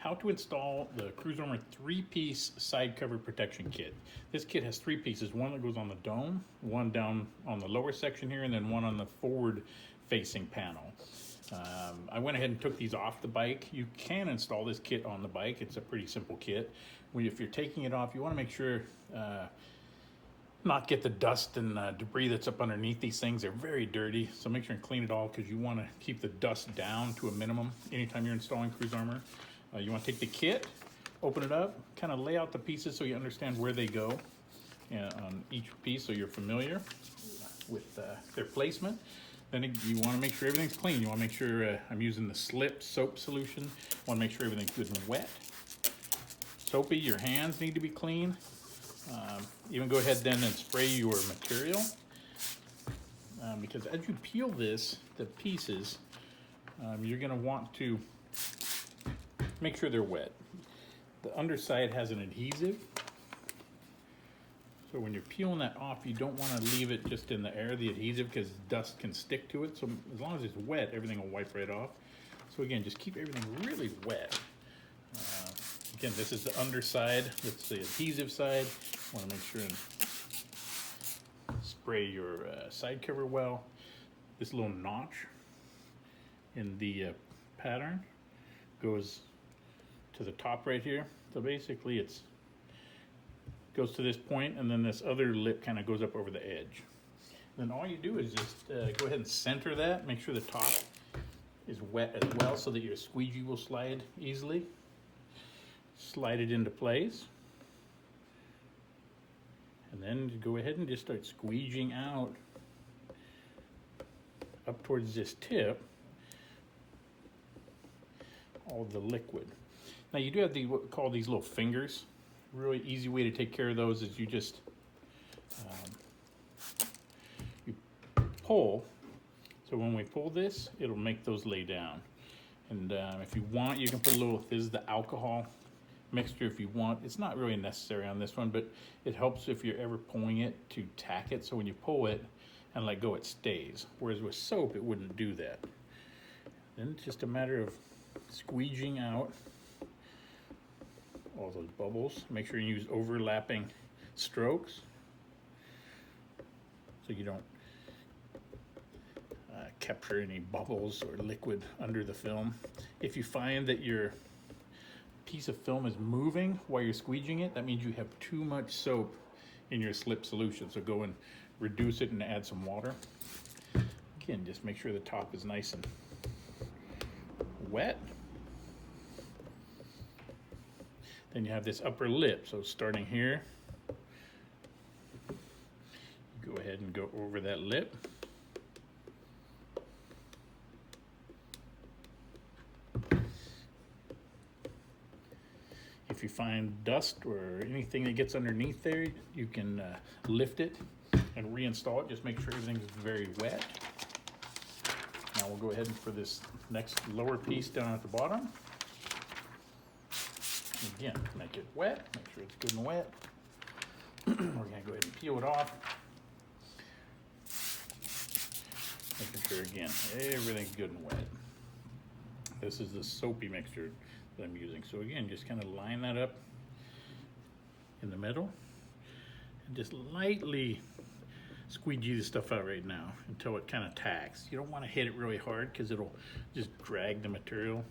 how to install the CruzArmor 3-piece side cover protection kit. This kit has 3 pieces, one that goes on the dome, one down on the lower section here, and then one on the forward facing panel. I went ahead and took these off the bike. You can install this kit on the bike. It's a pretty simple kit. If you're taking it off, you want to make sure not get the dust and debris that's up underneath these things. They're very dirty, so make sure and clean it all, because you want to keep the dust down to a minimum anytime you're installing CruzArmor. You want to take the kit, open it up, kind of lay out the pieces so you understand where they go on each piece, so you're familiar with their placement. Then you want to make sure everything's clean. You want to make sure I'm using the slip soap solution. Want to make sure everything's good and wet. Soapy, your hands need to be clean. Even go ahead then and spray your material, because as you peel the pieces, you're going to want to make sure they're wet. The underside has an adhesive, so when you're peeling that off, you don't want to leave it just in the air, the adhesive, because dust can stick to it. So as long as it's wet, everything will wipe right off. So again, just keep everything really wet. Again, this is the underside, that's the adhesive side. Want to make sure and spray your side cover well. This little notch in the pattern goes to the top right here. So basically it's goes to this point, and then this other lip kind of goes up over the edge. Then all you do is just go ahead and center that, make sure the top is wet as well so that your squeegee will slide easily. Slide it into place, and then go ahead and just start squeegeeing out up towards this tip all the liquid. Now you do have what we call these little fingers. Really easy way to take care of those is you just you pull. So when we pull this, it'll make those lay down. And if you want, you can put a little, this is the alcohol mixture if you want. It's not really necessary on this one, but it helps if you're ever pulling it to tack it, so when you pull it and let go, it stays. Whereas with soap, it wouldn't do that. Then it's just a matter of squeegeeing out all those bubbles. Make sure you use overlapping strokes so you don't capture any bubbles or liquid under the film. If you find that your piece of film is moving while you're squeegeeing it, that means you have too much soap in your slip solution. So go and reduce it and add some water. Again, just make sure the top is nice and wet. Then you have this upper lip, so starting here, go ahead and go over that lip. If you find dust or anything that gets underneath there, you can lift it and reinstall it. Just make sure everything's very wet. Now we'll go ahead and for this next lower piece down at the bottom. Again, make it wet, make sure it's good and wet. We're gonna go ahead and peel it off. Making sure, again, everything's good and wet. This is the soapy mixture that I'm using. So again, just kind of line that up in the middle and just lightly squeegee the stuff out right now until it kind of tacks. You don't want to hit it really hard because it'll just drag the material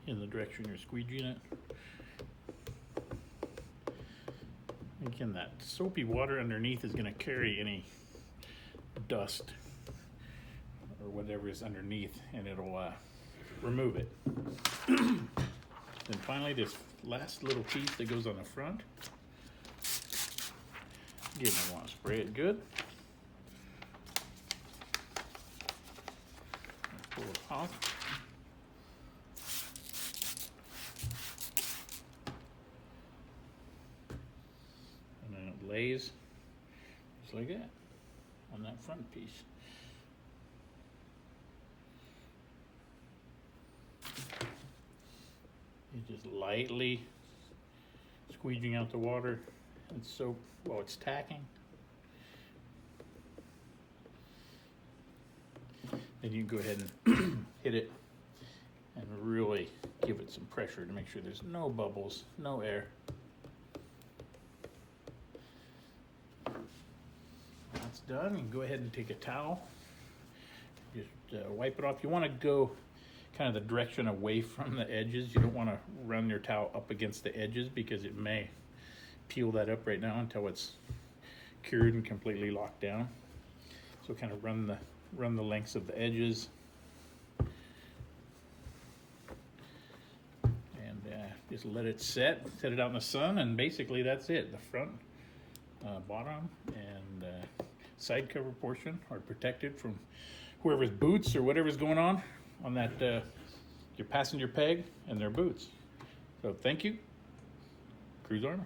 in the direction you're squeegeeing it. Again, that soapy water underneath is going to carry any dust or whatever is underneath, and it'll remove it. Then finally, this last little piece that goes on the front. Again, I want to spray it good. Pull it off. And then it lays just like that on that front piece. You're just lightly squeeging out the water and soap while it's tacking. Then you can go ahead and hit it and really give it some pressure to make sure there's no bubbles, no air. That's done. You can go ahead and take a towel, just wipe it off. You want to go kind of the direction away from the edges. You don't want to run your towel up against the edges because it may peel that up right now until it's cured and completely locked down. So kind of run the lengths of the edges, and just let it set it out in the sun, and basically that's it. The front, bottom, and side cover portion are protected from whoever's boots or whatever's going on that your passenger peg and their boots. So thank you, CruzArmor.